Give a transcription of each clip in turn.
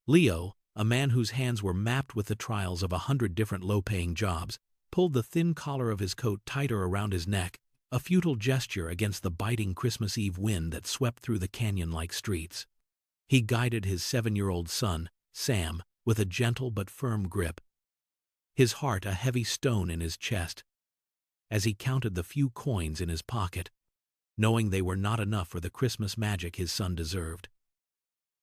Leo, a man whose hands were mapped with the trials of 100 different low-paying jobs, pulled the thin collar of his coat tighter around his neck, a futile gesture against the biting Christmas Eve wind that swept through the canyon-like streets. He guided his 7-year-old son, Sam, with a gentle but firm grip, his heart a heavy stone in his chest, as he counted the few coins in his pocket, knowing they were not enough for the Christmas magic his son deserved.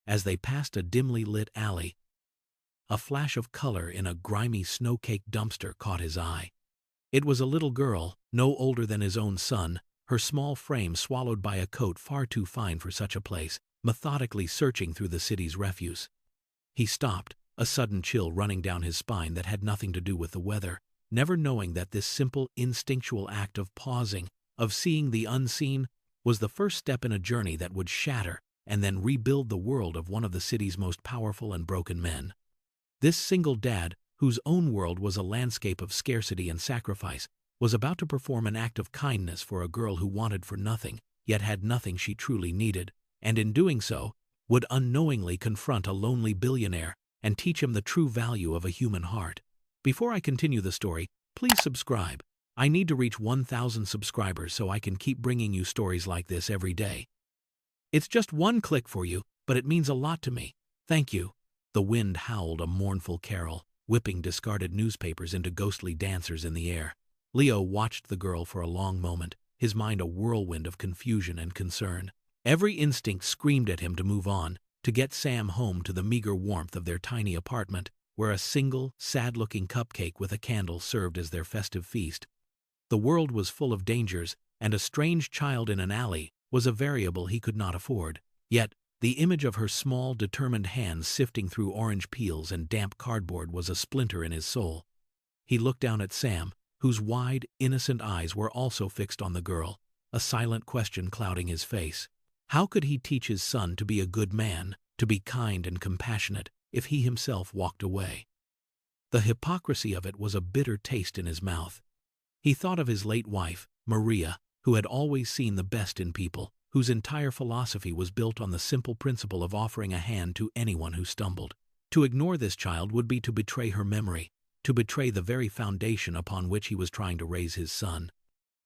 As they passed a dimly lit alley, a flash of color in a grimy snow-caked dumpster caught his eye. It was a little girl, no older than his own son, her small frame swallowed by a coat far too fine for such a place, methodically searching through the city's refuse. He stopped, a sudden chill running down his spine that had nothing to do with the weather, never knowing that this simple instinctual act of pausing, of seeing the unseen, was the first step in a journey that would shatter and then rebuild the world of one of the city's most powerful and broken men. This single dad, whose own world was a landscape of scarcity and sacrifice, was about to perform an act of kindness for a girl who wanted for nothing, yet had nothing she truly needed, and in doing so, would unknowingly confront a lonely billionaire and teach him the true value of a human heart. Before I continue the story, please subscribe. I need to reach 1,000 subscribers so I can keep bringing you stories like this every day. It's just one click for you, but it means a lot to me. Thank you. The wind howled a mournful carol, whipping discarded newspapers into ghostly dancers in the air. Leo watched the girl for a long moment, his mind a whirlwind of confusion and concern. Every instinct screamed at him to move on, to get Sam home to the meager warmth of their tiny apartment, where a single, sad-looking cupcake with a candle served as their festive feast. The world was full of dangers, and a strange child in an alley was a variable he could not afford. Yet, the image of her small, determined hands sifting through orange peels and damp cardboard was a splinter in his soul. He looked down at Sam, whose wide, innocent eyes were also fixed on the girl, a silent question clouding his face. How could he teach his son to be a good man, to be kind and compassionate, if he himself walked away? The hypocrisy of it was a bitter taste in his mouth. He thought of his late wife, Maria, who had always seen the best in people, whose entire philosophy was built on the simple principle of offering a hand to anyone who stumbled. To ignore this child would be to betray her memory, to betray the very foundation upon which he was trying to raise his son.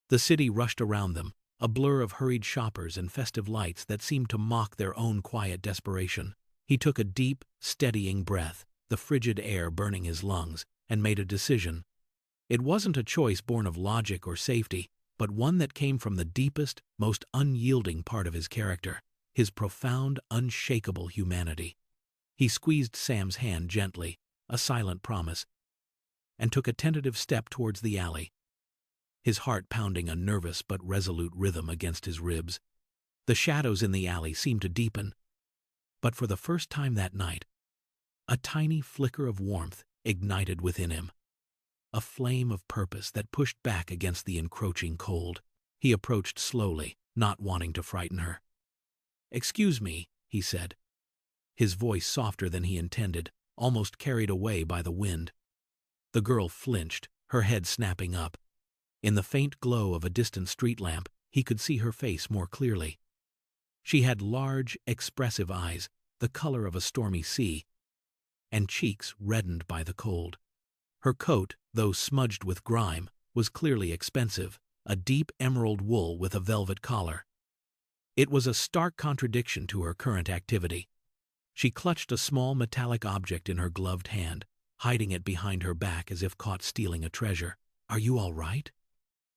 The city rushed around them, a blur of hurried shoppers and festive lights that seemed to mock their own quiet desperation. He took a deep, steadying breath, the frigid air burning his lungs, and made a decision. It wasn't a choice born of logic or safety, but one that came from the deepest, most unyielding part of his character, his profound, unshakable humanity. He squeezed Sam's hand gently, a silent promise, and took a tentative step towards the alley, his heart pounding a nervous but resolute rhythm against his ribs. The shadows in the alley seemed to deepen, but for the first time that night, a tiny flicker of warmth ignited within him, a flame of purpose that pushed back against the encroaching cold. He approached slowly, not wanting to frighten her. "Excuse me," he said, his voice softer than he intended, almost carried away by the wind. The girl flinched, her head snapping up. In the faint glow of a distant street lamp, he could see her face more clearly. She had large, expressive eyes, the color of a stormy sea, and cheeks reddened by the cold. Her coat, though smudged with grime, was clearly expensive, a deep emerald wool with a velvet collar. It was a stark contradiction to her current activity. She clutched a small metallic object in her gloved hand, hiding it behind her back as if caught stealing a treasure. "Are you all right?"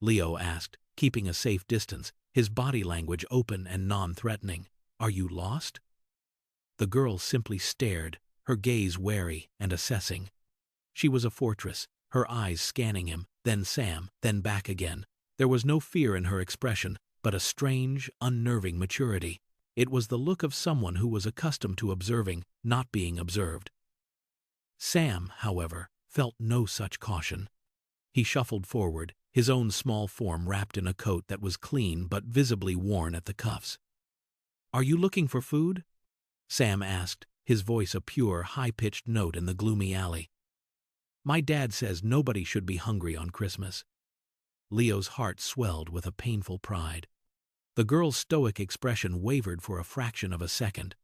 Leo asked, keeping a safe distance, his body language open and non-threatening. "Are you lost?" The girl simply stared, her gaze wary and assessing. She was a fortress, her eyes scanning him, then Sam, then back again. There was no fear in her expression, but a strange, unnerving maturity. It was the look of someone who was accustomed to observing, not being observed. Sam, however, felt no such caution. He shuffled forward, his own small form wrapped in a coat that was clean but visibly worn at the cuffs. "Are you looking for food?" Sam asked, his voice a pure, high-pitched note in the gloomy alley. "My dad says nobody should be hungry on Christmas." Leo's heart swelled with a painful pride. The girl's stoic expression wavered for a fraction of a second.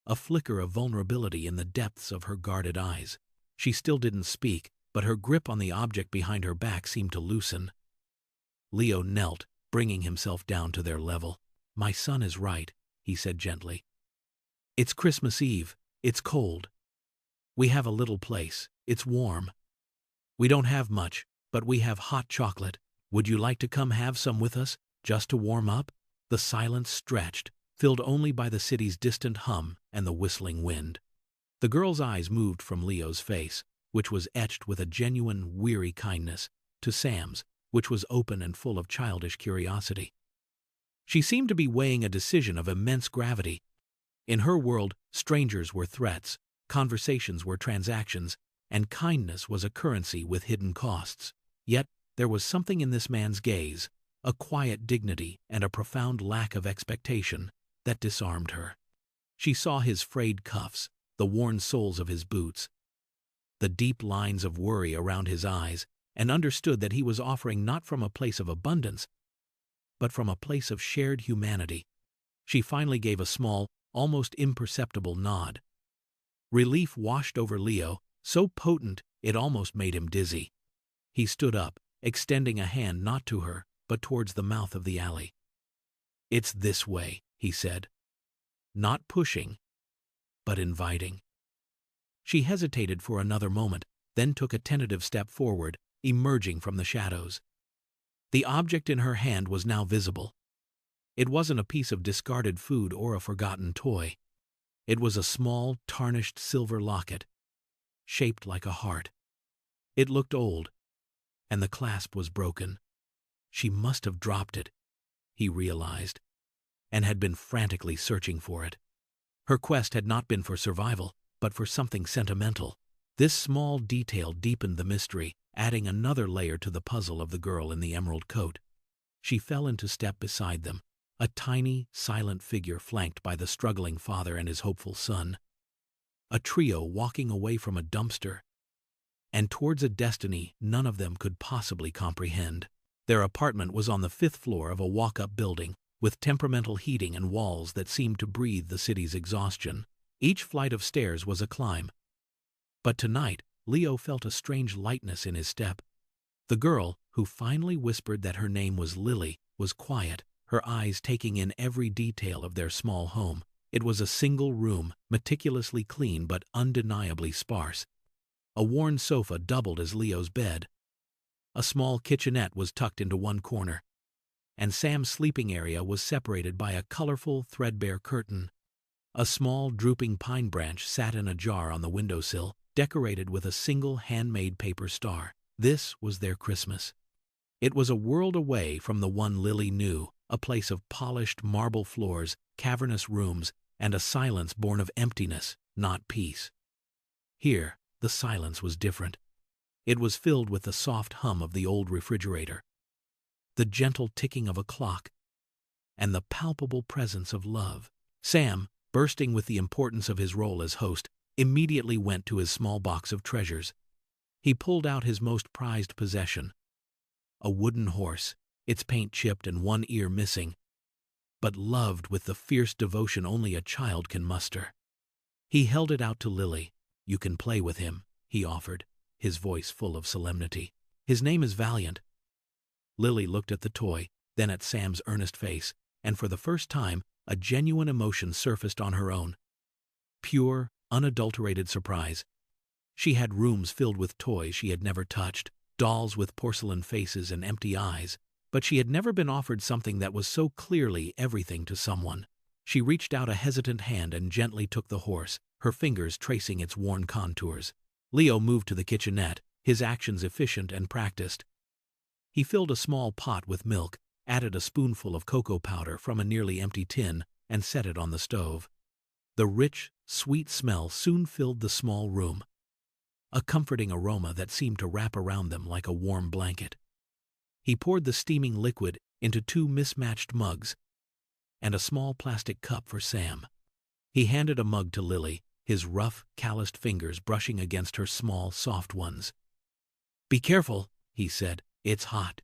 a flicker of vulnerability in the depths of her guarded eyes. She still didn't speak, but her grip on the object behind her back seemed to loosen. Leo knelt, bringing himself down to their level. "My son is right," he said gently. "It's Christmas Eve. It's cold. We have a little place. It's warm. We don't have much, but we have hot chocolate. Would you like to come have some with us, just to warm up?" The silence stretched, filled only by the city's distant hum and the whistling wind. The girl's eyes moved from Leo's face, which was etched with a genuine, weary kindness, to Sam's, which was open and full of childish curiosity. She seemed to be weighing a decision of immense gravity. In her world, strangers were threats, conversations were transactions, and kindness was a currency with hidden costs. Yet, there was something in this man's gaze, a quiet dignity and a profound lack of expectation, that disarmed her. She saw his frayed cuffs, the worn soles of his boots, the deep lines of worry around his eyes, and understood that he was offering not from a place of abundance, but from a place of shared humanity. She finally gave a small, almost imperceptible nod. Relief washed over Leo, so potent it almost made him dizzy. He stood up, extending a hand not to her, but towards the mouth of the alley. "It's this way," he said. Not pushing, but inviting. She hesitated for another moment, then took a tentative step forward, emerging from the shadows. The object in her hand was now visible. It wasn't a piece of discarded food or a forgotten toy. It was a small, tarnished silver locket, shaped like a heart. It looked old, and the clasp was broken. She must have dropped it, he realized, and had been frantically searching for it. Her quest had not been for survival, but for something sentimental. This small detail deepened the mystery, adding another layer to the puzzle of the girl in the emerald coat. She fell into step beside them, a tiny, silent figure flanked by the struggling father and his hopeful son. A trio walking away from a dumpster, and towards a destiny none of them could possibly comprehend. Their apartment was on the 5th floor of a walk-up building, with temperamental heating and walls that seemed to breathe the city's exhaustion. Each flight of stairs was a climb. But tonight, Leo felt a strange lightness in his step. The girl, who finally whispered that her name was Lily, was quiet, her eyes taking in every detail of their small home. It was a single room, meticulously clean but undeniably sparse. A worn sofa doubled as Leo's bed. A small kitchenette was tucked into one corner, and Sam's sleeping area was separated by a colorful, threadbare curtain. A small, drooping pine branch sat in a jar on the windowsill, decorated with a single handmade paper star. This was their Christmas. It was a world away from the one Lily knew, a place of polished marble floors, cavernous rooms, and a silence born of emptiness, not peace. Here, the silence was different. It was filled with the soft hum of the old refrigerator, the gentle ticking of a clock, and the palpable presence of love. Sam, bursting with the importance of his role as host, immediately went to his small box of treasures. He pulled out his most prized possession, a wooden horse, its paint chipped and one ear missing, but loved with the fierce devotion only a child can muster. He held it out to Lily. "You can play with him," he offered, his voice full of solemnity. "His name is Valiant." Lily looked at the toy, then at Sam's earnest face, and for the first time, a genuine emotion surfaced on her own. Pure, unadulterated surprise. She had rooms filled with toys she had never touched, dolls with porcelain faces and empty eyes, but she had never been offered something that was so clearly everything to someone. She reached out a hesitant hand and gently took the horse, her fingers tracing its worn contours. Leo moved to the kitchenette, his actions efficient and practiced. He filled a small pot with milk, added a spoonful of cocoa powder from a nearly empty tin, and set it on the stove. The rich, sweet smell soon filled the small room, a comforting aroma that seemed to wrap around them like a warm blanket. He poured the steaming liquid into 2 mismatched mugs and a small plastic cup for Sam. He handed a mug to Lily, his rough, calloused fingers brushing against her small, soft ones. "Be careful," he said, "it's hot."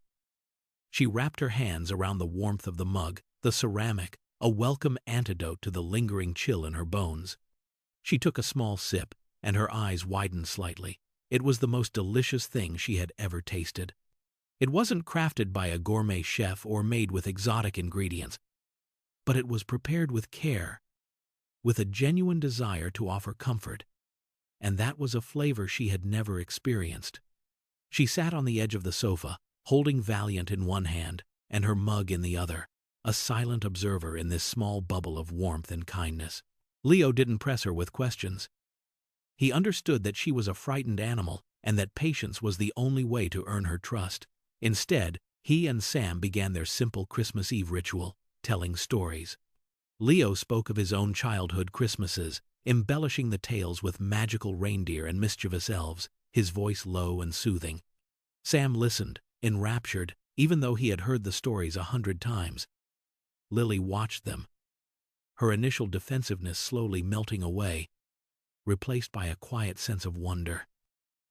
She wrapped her hands around the warmth of the mug, the ceramic, a welcome antidote to the lingering chill in her bones. She took a small sip, and her eyes widened slightly. It was the most delicious thing she had ever tasted. It wasn't crafted by a gourmet chef or made with exotic ingredients, but it was prepared with care, with a genuine desire to offer comfort, and that was a flavor she had never experienced. She sat on the edge of the sofa, holding Valiant in one hand and her mug in the other, a silent observer in this small bubble of warmth and kindness. Leo didn't press her with questions. He understood that she was a frightened animal and that patience was the only way to earn her trust. Instead, he and Sam began their simple Christmas Eve ritual, telling stories. Leo spoke of his own childhood Christmases, embellishing the tales with magical reindeer and mischievous elves, his voice low and soothing. Sam listened, enraptured, even though he had heard the stories 100 times. Lily watched them, her initial defensiveness slowly melting away, replaced by a quiet sense of wonder.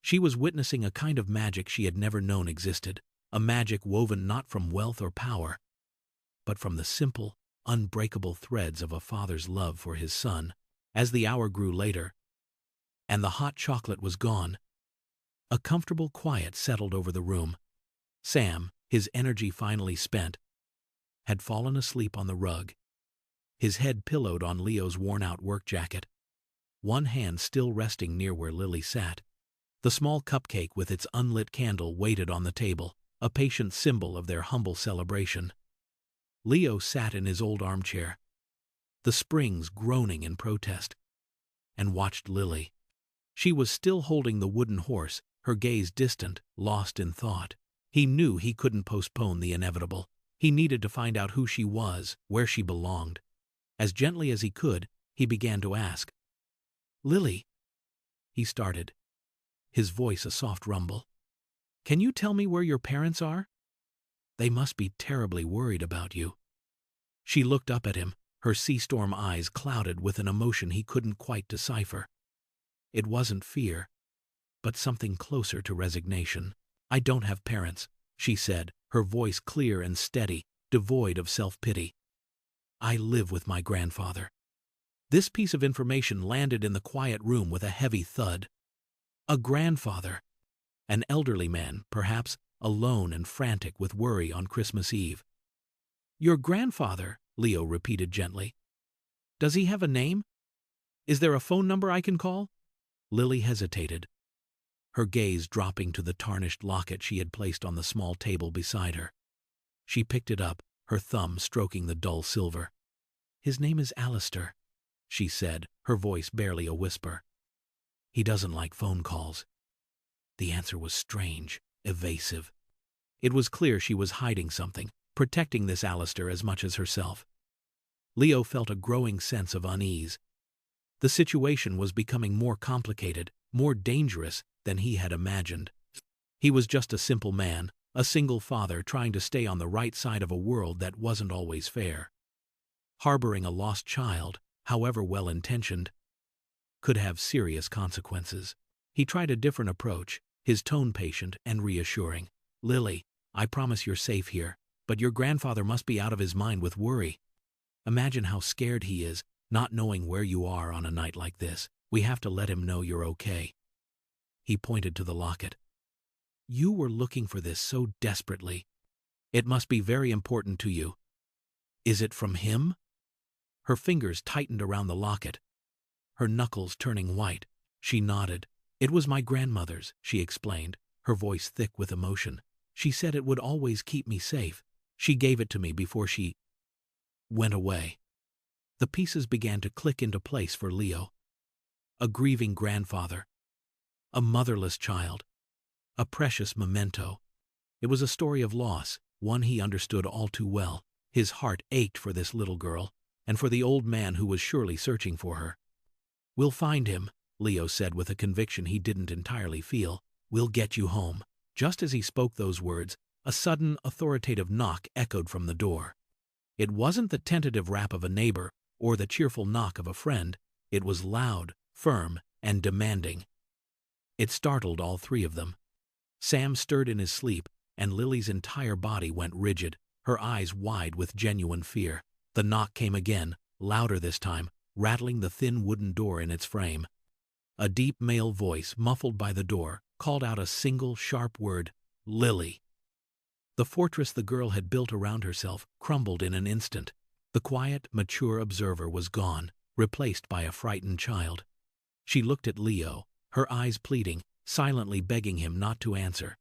She was witnessing a kind of magic she had never known existed, a magic woven not from wealth or power, but from the simple, unbreakable threads of a father's love for his son. As the hour grew later, and the hot chocolate was gone, a comfortable quiet settled over the room. Sam, his energy finally spent, had fallen asleep on the rug, his head pillowed on Leo's worn-out work jacket, one hand still resting near where Lily sat. The small cupcake with its unlit candle waited on the table, a patient symbol of their humble celebration. Leo sat in his old armchair, the springs groaning in protest, and watched Lily. She was still holding the wooden horse, her gaze distant, lost in thought. He knew he couldn't postpone the inevitable. He needed to find out who she was, where she belonged. As gently as he could, he began to ask. "Lily," he started, his voice a soft rumble. "Can you tell me where your parents are? They must be terribly worried about you." She looked up at him, her sea-storm eyes clouded with an emotion he couldn't quite decipher. It wasn't fear, but something closer to resignation. "I don't have parents," she said, her voice clear and steady, devoid of self-pity. "I live with my grandfather." This piece of information landed in the quiet room with a heavy thud. A grandfather, an elderly man, perhaps, alone and frantic with worry on Christmas Eve. "Your grandfather," Leo repeated gently. "Does he have a name? Is there a phone number I can call?" Lily hesitated, her gaze dropping to the tarnished locket she had placed on the small table beside her. She picked it up, her thumb stroking the dull silver. "His name is Alistair," she said, her voice barely a whisper. "He doesn't like phone calls." The answer was strange, evasive. It was clear she was hiding something, protecting this Alistair as much as herself. Leo felt a growing sense of unease. The situation was becoming more complicated, more dangerous than he had imagined. He was just a simple man, a single father trying to stay on the right side of a world that wasn't always fair. Harboring a lost child, however well-intentioned, could have serious consequences. He tried a different approach, his tone patient and reassuring. "Lily, I promise you're safe here, but your grandfather must be out of his mind with worry. Imagine how scared he is, not knowing where you are on a night like this. We have to let him know you're okay." He pointed to the locket. "You were looking for this so desperately. It must be very important to you. Is it from him?" Her fingers tightened around the locket, her knuckles turning white. She nodded. "It was my grandmother's," she explained, her voice thick with emotion. "She said it would always keep me safe. She gave it to me before she went away." The pieces began to click into place for Leo. A grieving grandfather, a motherless child, a precious memento. It was a story of loss, one he understood all too well. His heart ached for this little girl, and for the old man who was surely searching for her. "We'll find him," Leo said with a conviction he didn't entirely feel. "We'll get you home." Just as he spoke those words, a sudden, authoritative knock echoed from the door. It wasn't the tentative rap of a neighbor or the cheerful knock of a friend. It was loud, firm, and demanding. It startled all three of them. Sam stirred in his sleep, and Lily's entire body went rigid, her eyes wide with genuine fear. The knock came again, louder this time, rattling the thin wooden door in its frame. A deep male voice, muffled by the door, called out a single sharp word, "Lily." The fortress the girl had built around herself crumbled in an instant. The quiet, mature observer was gone, replaced by a frightened child. She looked at Leo, her eyes pleading, silently begging him not to answer.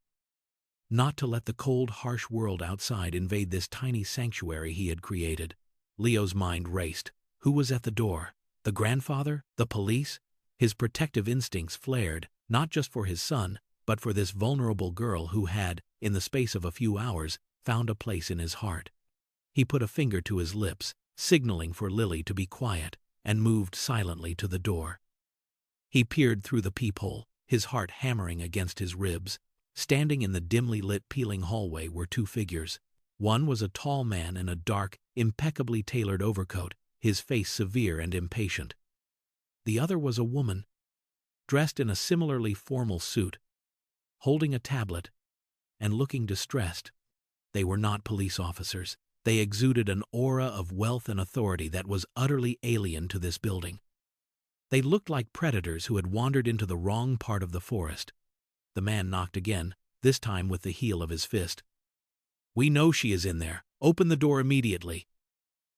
Not to let the cold, harsh world outside invade this tiny sanctuary he had created. Leo's mind raced. Who was at the door? The grandfather? The police? His protective instincts flared, not just for his son, but for this vulnerable girl who had, in the space of a few hours, found a place in his heart. He put a finger to his lips, signaling for Lily to be quiet, and moved silently to the door. He peered through the peephole, his heart hammering against his ribs. Standing in the dimly lit peeling hallway were two figures. One was a tall man in a dark, impeccably tailored overcoat, his face severe and impatient. The other was a woman, dressed in a similarly formal suit, holding a tablet, and looking distressed. They were not police officers. They exuded an aura of wealth and authority that was utterly alien to this building. They looked like predators who had wandered into the wrong part of the forest. The man knocked again, this time with the heel of his fist. "We know she is in there. Open the door immediately."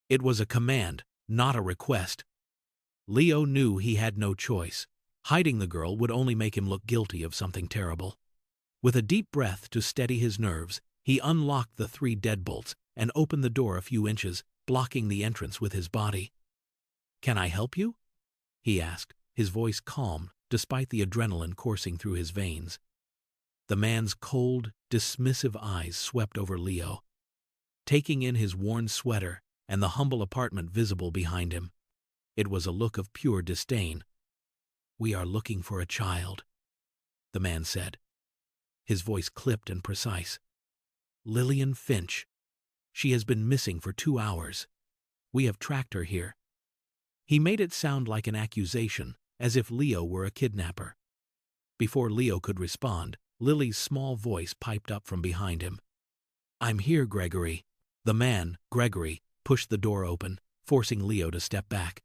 It was a command, not a request. Leo knew he had no choice. Hiding the girl would only make him look guilty of something terrible. With a deep breath to steady his nerves, he unlocked the 3 deadbolts and opened the door a few inches, blocking the entrance with his body. "Can I help you?" he asked, his voice calm despite the adrenaline coursing through his veins. The man's cold, dismissive eyes swept over Leo, taking in his worn sweater and the humble apartment visible behind him. It was a look of pure disdain. "We are looking for a child," the man said, his voice clipped and precise. "Lillian Finch. She has been missing for 2 hours. We have tracked her here." He made it sound like an accusation, as if Leo were a kidnapper. Before Leo could respond, Lily's small voice piped up from behind him. "I'm here, Gregory." The man, Gregory, pushed the door open, forcing Leo to step back.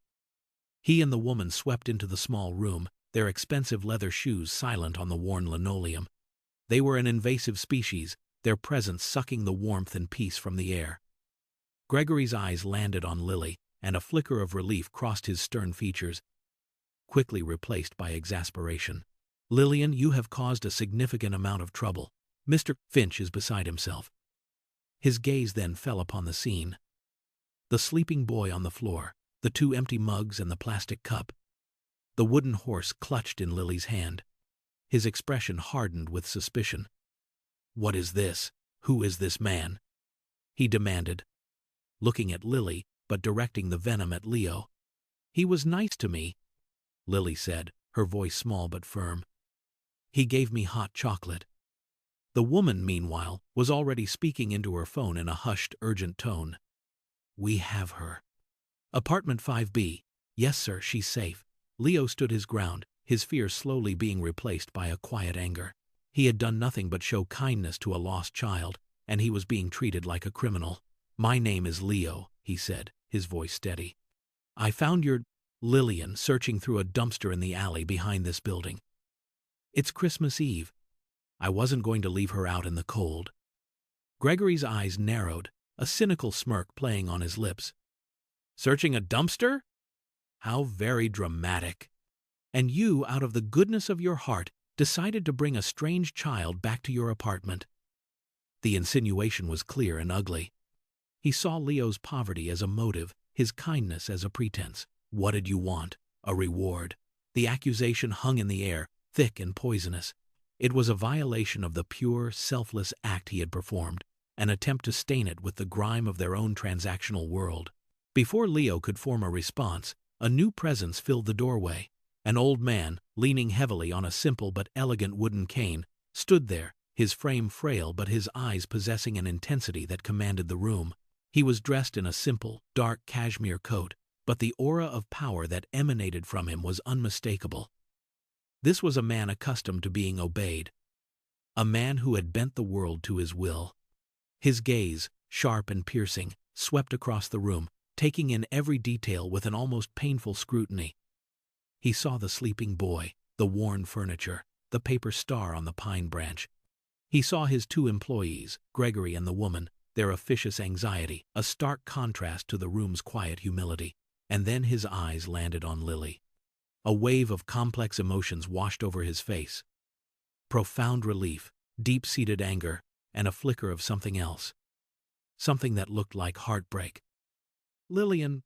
He and the woman swept into the small room, their expensive leather shoes silent on the worn linoleum. They were an invasive species, their presence sucking the warmth and peace from the air. Gregory's eyes landed on Lily, and a flicker of relief crossed his stern features, quickly replaced by exasperation. "Lillian, you have caused a significant amount of trouble." Mr. Finch is beside himself. His gaze then fell upon the scene. The sleeping boy on the floor, the 2 empty mugs and the plastic cup. The wooden horse clutched in Lily's hand. His expression hardened with suspicion. "What is this? Who is this man?" he demanded, looking at Lily but directing the venom at Leo. "He was nice to me," Lily said, her voice small but firm. "He gave me hot chocolate." The woman, meanwhile, was already speaking into her phone in a hushed, urgent tone. "We have her. Apartment 5B. Yes, sir, she's safe." Leo stood his ground, his fear slowly being replaced by a quiet anger. He had done nothing but show kindness to a lost child, and he was being treated like a criminal. "My name is Leo," he said, his voice steady. "I found your Lillian searching through a dumpster in the alley behind this building. It's Christmas Eve. I wasn't going to leave her out in the cold." Gregory's eyes narrowed, a cynical smirk playing on his lips. "Searching a dumpster? How very dramatic. And you, out of the goodness of your heart, decided to bring a strange child back to your apartment." The insinuation was clear and ugly. He saw Leo's poverty as a motive, his kindness as a pretense. "What did you want? A reward?" The accusation hung in the air, thick and poisonous. It was a violation of the pure, selfless act he had performed, an attempt to stain it with the grime of their own transactional world. Before Leo could form a response, a new presence filled the doorway. An old man, leaning heavily on a simple but elegant wooden cane, stood there, his frame frail but his eyes possessing an intensity that commanded the room. He was dressed in a simple, dark cashmere coat, but the aura of power that emanated from him was unmistakable. This was a man accustomed to being obeyed, a man who had bent the world to his will. His gaze, sharp and piercing, swept across the room, taking in every detail with an almost painful scrutiny. He saw the sleeping boy, the worn furniture, the paper star on the pine branch. He saw his two employees, Gregory and the woman, their officious anxiety, a stark contrast to the room's quiet humility. And then his eyes landed on Lily. A wave of complex emotions washed over his face. Profound relief, deep-seated anger, and a flicker of something else. Something that looked like heartbreak. "Lillian,"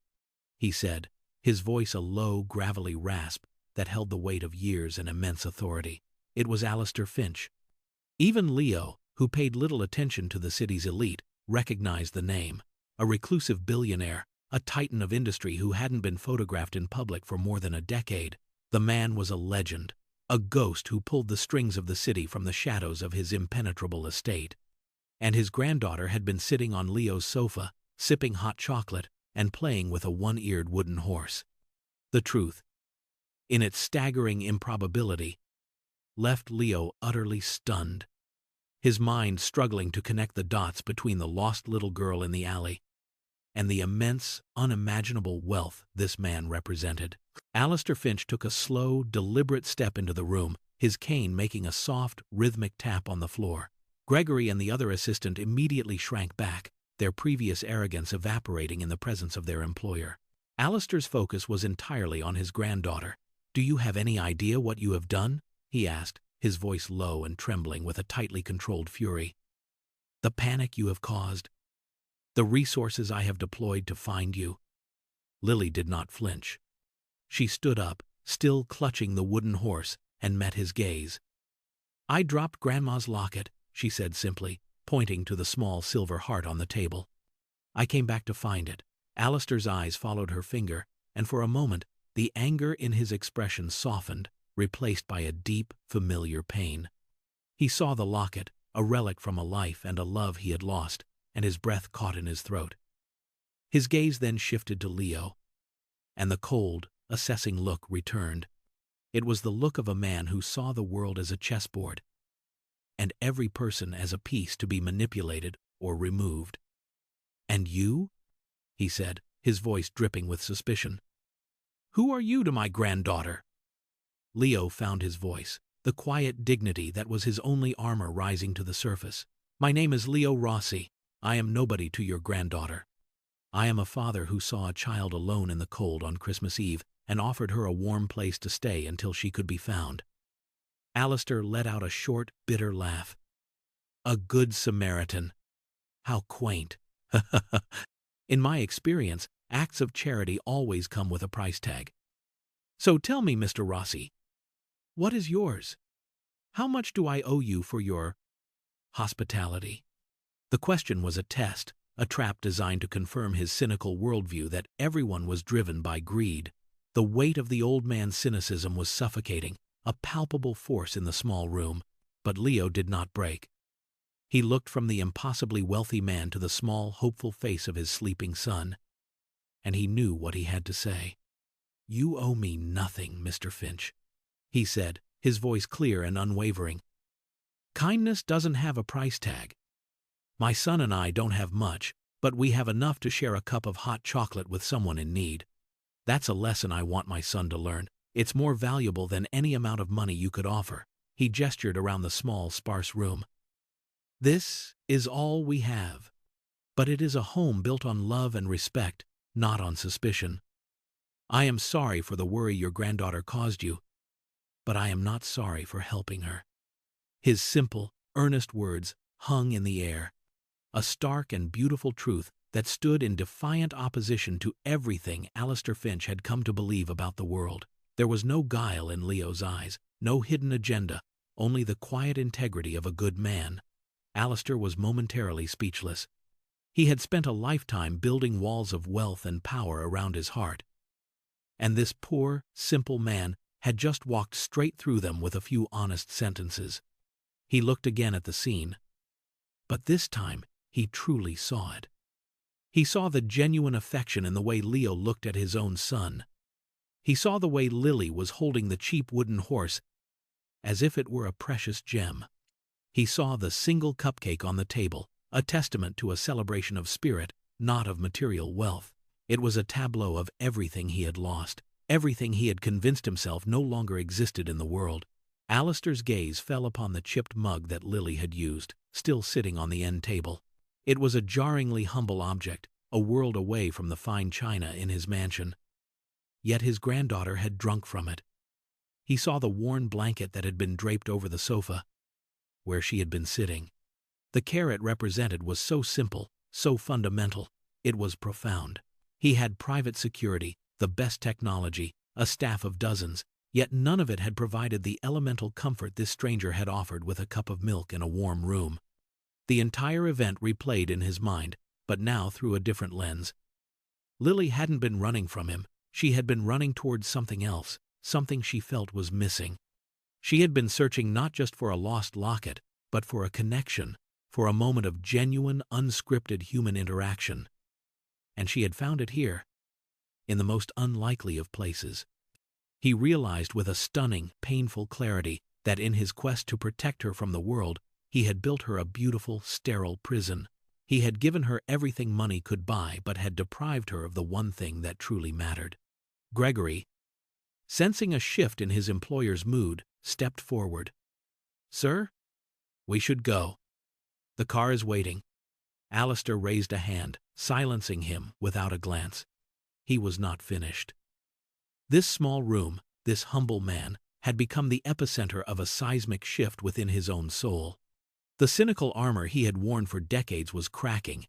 he said, his voice a low, gravelly rasp that held the weight of years and immense authority. It was Alistair Finch. Even Leo, who paid little attention to the city's elite, recognized the name. A reclusive billionaire, a titan of industry who hadn't been photographed in public for more than a decade. The man was a legend, a ghost who pulled the strings of the city from the shadows of his impenetrable estate. And his granddaughter had been sitting on Leo's sofa, sipping hot chocolate and playing with a one-eared wooden horse. The truth, in its staggering improbability, left Leo utterly stunned, his mind struggling to connect the dots between the lost little girl in the alley and the immense, unimaginable wealth this man represented. Alistair Finch took a slow, deliberate step into the room, his cane making a soft, rhythmic tap on the floor. Gregory and the other assistant immediately shrank back, their previous arrogance evaporating in the presence of their employer. Alistair's focus was entirely on his granddaughter. "Do you have any idea what you have done?" he asked, his voice low and trembling with a tightly controlled fury. "The panic you have caused. The resources I have deployed to find you." Lily did not flinch. She stood up, still clutching the wooden horse, and met his gaze. "I dropped Grandma's locket," she said simply, pointing to the small silver heart on the table. "I came back to find it." Alistair's eyes followed her finger, and for a moment the anger in his expression softened, replaced by a deep, familiar pain. He saw the locket, a relic from a life and a love he had lost, and his breath caught in his throat. His gaze then shifted to Leo, and the cold, assessing look returned. It was the look of a man who saw the world as a chessboard, and every person as a piece to be manipulated or removed. "And you?" he said, his voice dripping with suspicion. "Who are you to my granddaughter?" Leo found his voice, the quiet dignity that was his only armor rising to the surface. "My name is Leo Rossi. I am nobody to your granddaughter. I am a father who saw a child alone in the cold on Christmas Eve and offered her a warm place to stay until she could be found." Alistair let out a short, bitter laugh. "A good Samaritan. How quaint." "In my experience, acts of charity always come with a price tag. So tell me, Mr. Rossi, what is yours? How much do I owe you for your hospitality?" The question was a test, a trap designed to confirm his cynical worldview that everyone was driven by greed. The weight of the old man's cynicism was suffocating, a palpable force in the small room, but Leo did not break. He looked from the impossibly wealthy man to the small, hopeful face of his sleeping son, and he knew what he had to say. "You owe me nothing, Mr. Finch," he said, his voice clear and unwavering. "Kindness doesn't have a price tag. My son and I don't have much, but we have enough to share a cup of hot chocolate with someone in need. That's a lesson I want my son to learn. It's more valuable than any amount of money you could offer." He gestured around the small, sparse room. "This is all we have. But it is a home built on love and respect, not on suspicion. I am sorry for the worry your granddaughter caused you, but I am not sorry for helping her." His simple, earnest words hung in the air, a stark and beautiful truth that stood in defiant opposition to everything Alistair Finch had come to believe about the world. There was no guile in Leo's eyes, no hidden agenda, only the quiet integrity of a good man. Alistair was momentarily speechless. He had spent a lifetime building walls of wealth and power around his heart, and this poor, simple man had just walked straight through them with a few honest sentences. He looked again at the scene, but this time he truly saw it. He saw the genuine affection in the way Leo looked at his own son. He saw the way Lily was holding the cheap wooden horse as if it were a precious gem. He saw the single cupcake on the table, a testament to a celebration of spirit, not of material wealth. It was a tableau of everything he had lost, everything he had convinced himself no longer existed in the world. Alistair's gaze fell upon the chipped mug that Lily had used, still sitting on the end table. It was a jarringly humble object, a world away from the fine china in his mansion. Yet his granddaughter had drunk from it. He saw the worn blanket that had been draped over the sofa, where she had been sitting. The care it represented was so simple, so fundamental, it was profound. He had private security, the best technology, a staff of dozens, yet none of it had provided the elemental comfort this stranger had offered with a cup of milk in a warm room. The entire event replayed in his mind, but now through a different lens. Lily hadn't been running from him, she had been running towards something else, something she felt was missing. She had been searching not just for a lost locket, but for a connection, for a moment of genuine, unscripted human interaction. And she had found it here, in the most unlikely of places. He realized with a stunning, painful clarity that in his quest to protect her from the world, he had built her a beautiful, sterile prison. He had given her everything money could buy but had deprived her of the one thing that truly mattered. Gregory, sensing a shift in his employer's mood, stepped forward. "Sir? We should go. The car is waiting." Alistair raised a hand, silencing him without a glance. He was not finished. This small room, this humble man, had become the epicenter of a seismic shift within his own soul. The cynical armor he had worn for decades was cracking,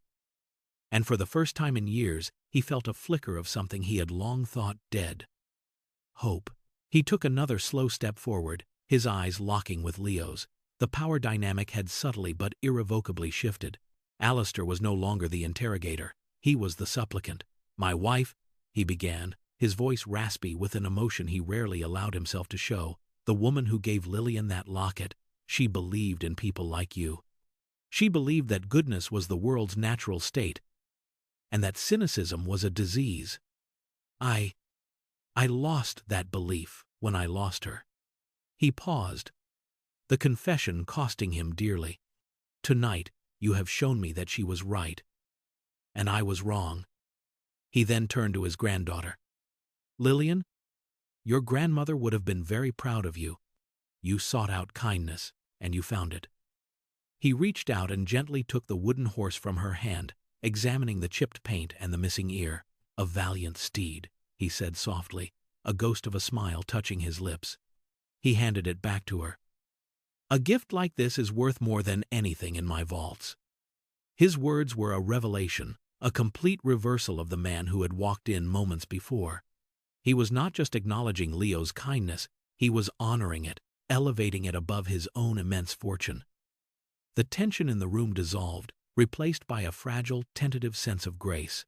and for the first time in years, he felt a flicker of something he had long thought dead. Hope. He took another slow step forward, his eyes locking with Leo's. The power dynamic had subtly but irrevocably shifted. Alistair was no longer the interrogator. He was the supplicant. "My wife," he began, his voice raspy with an emotion he rarely allowed himself to show, "the woman who gave Lillian that locket, she believed in people like you. She believed that goodness was the world's natural state, and that cynicism was a disease. I lost that belief when I lost her." He paused, the confession costing him dearly. "Tonight, you have shown me that she was right, and I was wrong." He then turned to his granddaughter. "Lillian, your grandmother would have been very proud of you. You sought out kindness, and you found it." He reached out and gently took the wooden horse from her hand, examining the chipped paint and the missing ear. "A valiant steed," he said softly, a ghost of a smile touching his lips. He handed it back to her. "A gift like this is worth more than anything in my vaults." His words were a revelation, a complete reversal of the man who had walked in moments before. He was not just acknowledging Leo's kindness, he was honoring it, elevating it above his own immense fortune. The tension in the room dissolved, replaced by a fragile, tentative sense of grace.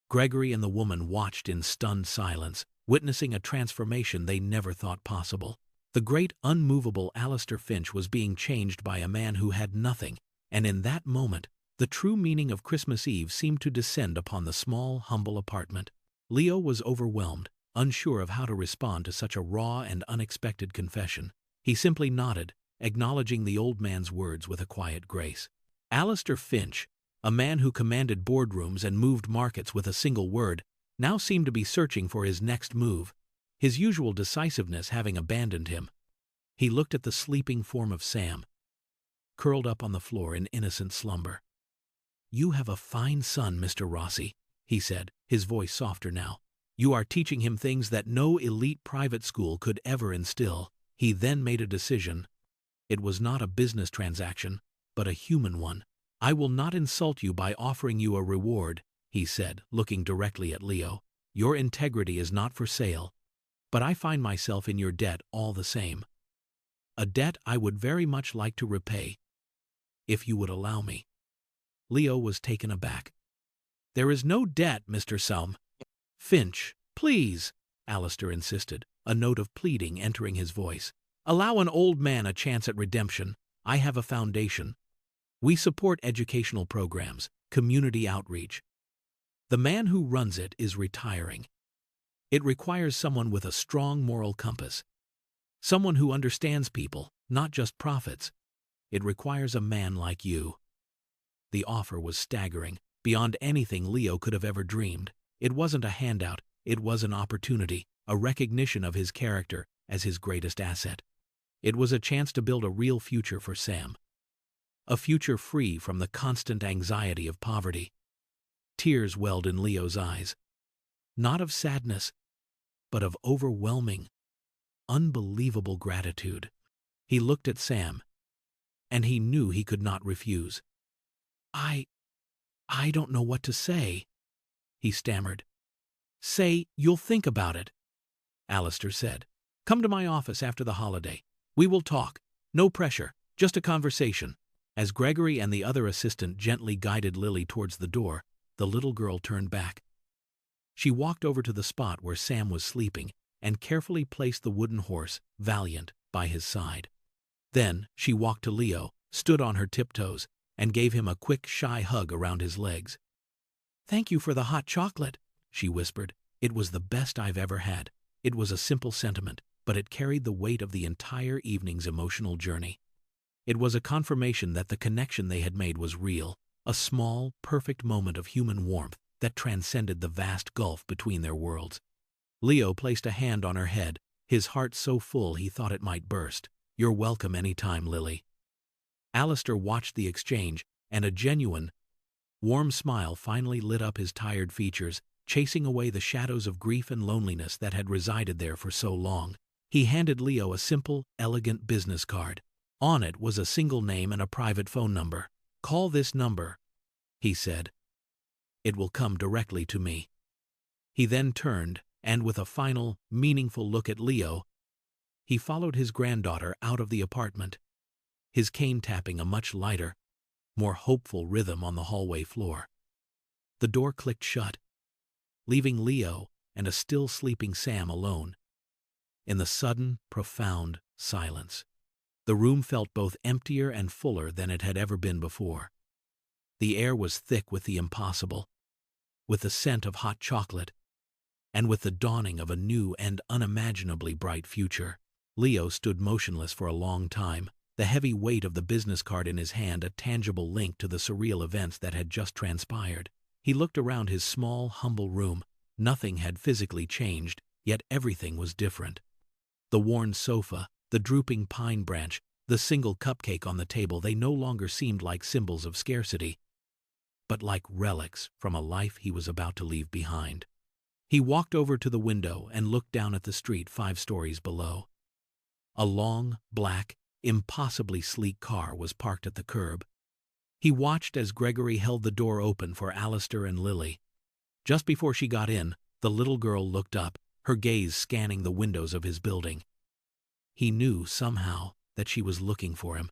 Gregory and the woman watched in stunned silence, witnessing a transformation they never thought possible. The great, unmovable Alistair Finch was being changed by a man who had nothing, and in that moment, the true meaning of Christmas Eve seemed to descend upon the small, humble apartment. Leo was overwhelmed, unsure of how to respond to such a raw and unexpected confession. He simply nodded, acknowledging the old man's words with a quiet grace. Alistair Finch, a man who commanded boardrooms and moved markets with a single word, now seemed to be searching for his next move, his usual decisiveness having abandoned him. He looked at the sleeping form of Sam, curled up on the floor in innocent slumber. "You have a fine son, Mr. Rossi," he said, his voice softer now. "You are teaching him things that no elite private school could ever instill." He then made a decision. It was not a business transaction, but a human one. "I will not insult you by offering you a reward," he said, looking directly at Leo. "Your integrity is not for sale, but I find myself in your debt all the same. A debt I would very much like to repay, if you would allow me." Leo was taken aback. "There is no debt, Mr. Finch, please," Alistair insisted, a note of pleading entering his voice. "Allow an old man a chance at redemption. I have a foundation. We support educational programs, community outreach. The man who runs it is retiring. It requires someone with a strong moral compass, someone who understands people, not just profits. It requires a man like you." The offer was staggering, beyond anything Leo could have ever dreamed. It wasn't a handout, it was an opportunity, a recognition of his character as his greatest asset. It was a chance to build a real future for Sam. A future free from the constant anxiety of poverty. Tears welled in Leo's eyes. Not of sadness, but of overwhelming, unbelievable gratitude. He looked at Sam, and he knew he could not refuse. I don't know what to say," he stammered. "Say you'll think about it," Alistair said. "Come to my office after the holiday. We will talk. No pressure, just a conversation." As Gregory and the other assistant gently guided Lily towards the door, the little girl turned back. She walked over to the spot where Sam was sleeping and carefully placed the wooden horse, Valiant, by his side. Then she walked to Leo, stood on her tiptoes, and gave him a quick, shy hug around his legs. "Thank you for the hot chocolate," she whispered. "It was the best I've ever had." It was a simple sentiment, but it carried the weight of the entire evening's emotional journey. It was a confirmation that the connection they had made was real, a small, perfect moment of human warmth that transcended the vast gulf between their worlds. Leo placed a hand on her head, his heart so full he thought it might burst. "You're welcome any time, Lily." Alistair watched the exchange, and a genuine, warm smile finally lit up his tired features, chasing away the shadows of grief and loneliness that had resided there for so long. He handed Leo a simple, elegant business card. On it was a single name and a private phone number. "Call this number," he said. "It will come directly to me." He then turned, and with a final, meaningful look at Leo, he followed his granddaughter out of the apartment, his cane tapping a much lighter, more hopeful rhythm on the hallway floor. The door clicked shut, leaving Leo and a still sleeping Sam alone. In the sudden, profound silence, the room felt both emptier and fuller than it had ever been before. The air was thick with the impossible, with the scent of hot chocolate, and with the dawning of a new and unimaginably bright future. Leo stood motionless for a long time, the heavy weight of the business card in his hand a tangible link to the surreal events that had just transpired. He looked around his small, humble room. Nothing had physically changed, yet everything was different. The worn sofa, the drooping pine branch, the single cupcake on the table, they no longer seemed like symbols of scarcity, but like relics from a life he was about to leave behind. He walked over to the window and looked down at the street 5 stories below. A long, black, impossibly sleek car was parked at the curb. He watched as Gregory held the door open for Alistair and Lily. Just before she got in, the little girl looked up, her gaze scanning the windows of his building. He knew, somehow, that she was looking for him.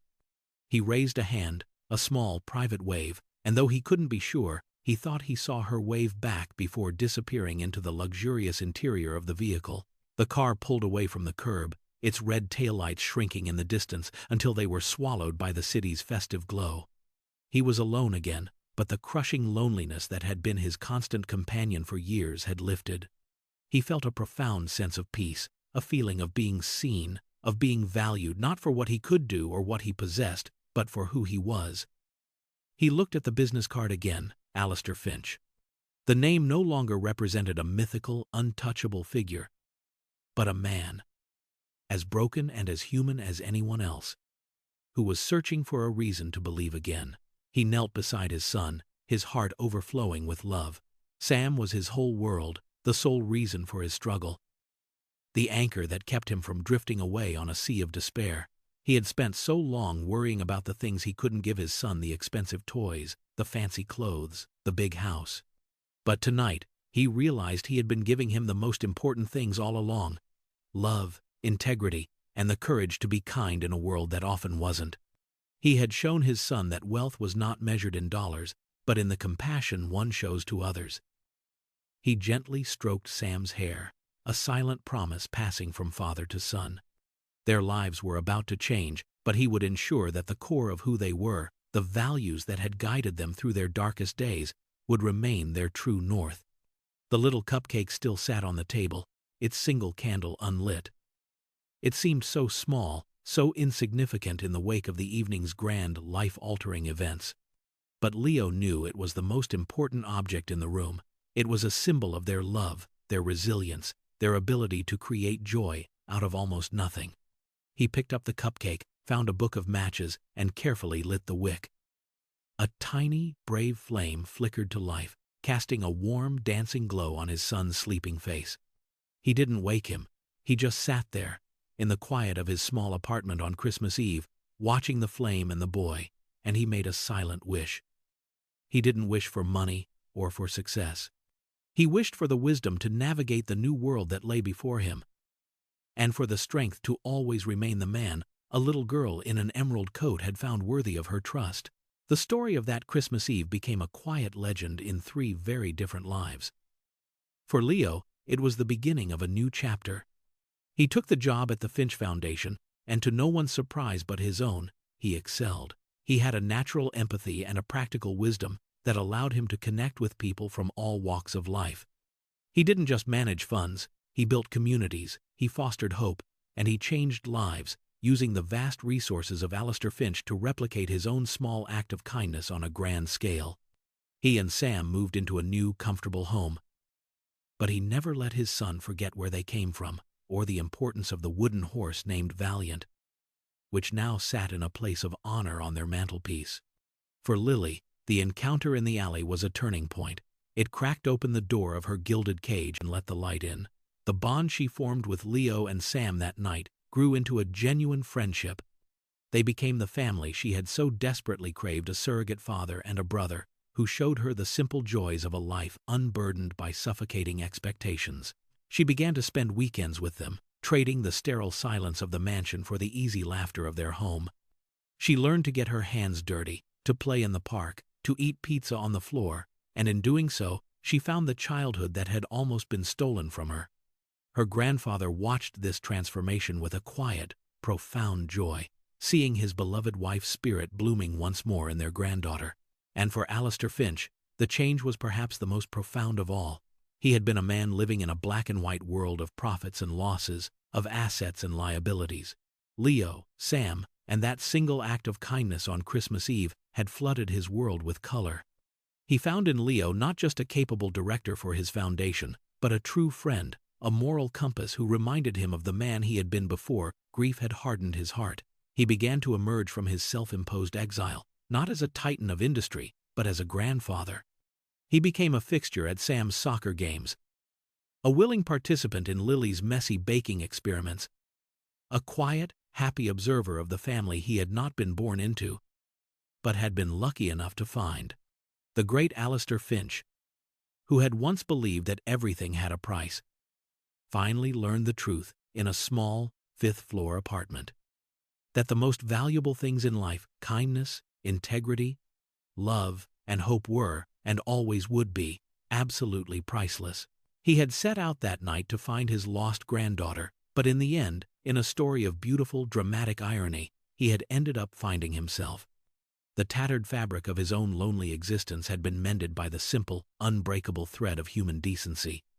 He raised a hand, a small, private wave, and though he couldn't be sure, he thought he saw her wave back before disappearing into the luxurious interior of the vehicle. The car pulled away from the curb, its red taillights shrinking in the distance until they were swallowed by the city's festive glow. He was alone again, but the crushing loneliness that had been his constant companion for years had lifted. He felt a profound sense of peace, a feeling of being seen, of being valued not for what he could do or what he possessed, but for who he was. He looked at the business card again, Alistair Finch. The name no longer represented a mythical, untouchable figure, but a man, as broken and as human as anyone else, who was searching for a reason to believe again. He knelt beside his son, his heart overflowing with love. Sam was his whole world, the sole reason for his struggle, the anchor that kept him from drifting away on a sea of despair. He had spent so long worrying about the things he couldn't give his son, the expensive toys, the fancy clothes, the big house. But tonight, he realized he had been giving him the most important things all along: love, integrity, and the courage to be kind in a world that often wasn't. He had shown his son that wealth was not measured in dollars, but in the compassion one shows to others. He gently stroked Sam's hair, a silent promise passing from father to son. Their lives were about to change, but he would ensure that the core of who they were, the values that had guided them through their darkest days, would remain their true north. The little cupcake still sat on the table, its single candle unlit. It seemed so small, so insignificant in the wake of the evening's grand, life-altering events. But Leo knew it was the most important object in the room. It was a symbol of their love, their resilience, their ability to create joy out of almost nothing. He picked up the cupcake, found a book of matches, and carefully lit the wick. A tiny, brave flame flickered to life, casting a warm, dancing glow on his son's sleeping face. He didn't wake him. He just sat there, in the quiet of his small apartment on Christmas Eve, watching the flame and the boy, and he made a silent wish. He didn't wish for money or for success. He wished for the wisdom to navigate the new world that lay before him, and for the strength to always remain the man a little girl in an emerald coat had found worthy of her trust. The story of that Christmas Eve became a quiet legend in 3 very different lives. For Leo, it was the beginning of a new chapter. He took the job at the Finch Foundation, and to no one's surprise but his own, he excelled. He had a natural empathy and a practical wisdom that allowed him to connect with people from all walks of life. He didn't just manage funds, he built communities, he fostered hope, and he changed lives, using the vast resources of Alistair Finch to replicate his own small act of kindness on a grand scale. He and Sam moved into a new, comfortable home. But he never let his son forget where they came from, or the importance of the wooden horse named Valiant, which now sat in a place of honor on their mantelpiece. For Lily, the encounter in the alley was a turning point. It cracked open the door of her gilded cage and let the light in. The bond she formed with Leo and Sam that night grew into a genuine friendship. They became the family she had so desperately craved, a surrogate father and a brother who showed her the simple joys of a life unburdened by suffocating expectations. She began to spend weekends with them, trading the sterile silence of the mansion for the easy laughter of their home. She learned to get her hands dirty, to play in the park, to eat pizza on the floor, and in doing so, she found the childhood that had almost been stolen from her. Her grandfather watched this transformation with a quiet, profound joy, seeing his beloved wife's spirit blooming once more in their granddaughter. And for Alistair Finch, the change was perhaps the most profound of all. He had been a man living in a black-and-white world of profits and losses, of assets and liabilities. Leo, Sam, and that single act of kindness on Christmas Eve had flooded his world with color. He found in Leo not just a capable director for his foundation, but a true friend, a moral compass who reminded him of the man he had been before grief had hardened his heart. He began to emerge from his self-imposed exile, not as a titan of industry, but as a grandfather. He became a fixture at Sam's soccer games, a willing participant in Lily's messy baking experiments, a quiet, happy observer of the family he had not been born into, but had been lucky enough to find. The great Alistair Finch, who had once believed that everything had a price, finally learned the truth in a small, 5th-floor apartment. That the most valuable things in life, kindness, integrity, love, and hope were, and always would be, absolutely priceless. He had set out that night to find his lost granddaughter, but in the end, in a story of beautiful, dramatic irony, he had ended up finding himself. The tattered fabric of his own lonely existence had been mended by the simple, unbreakable thread of human decency.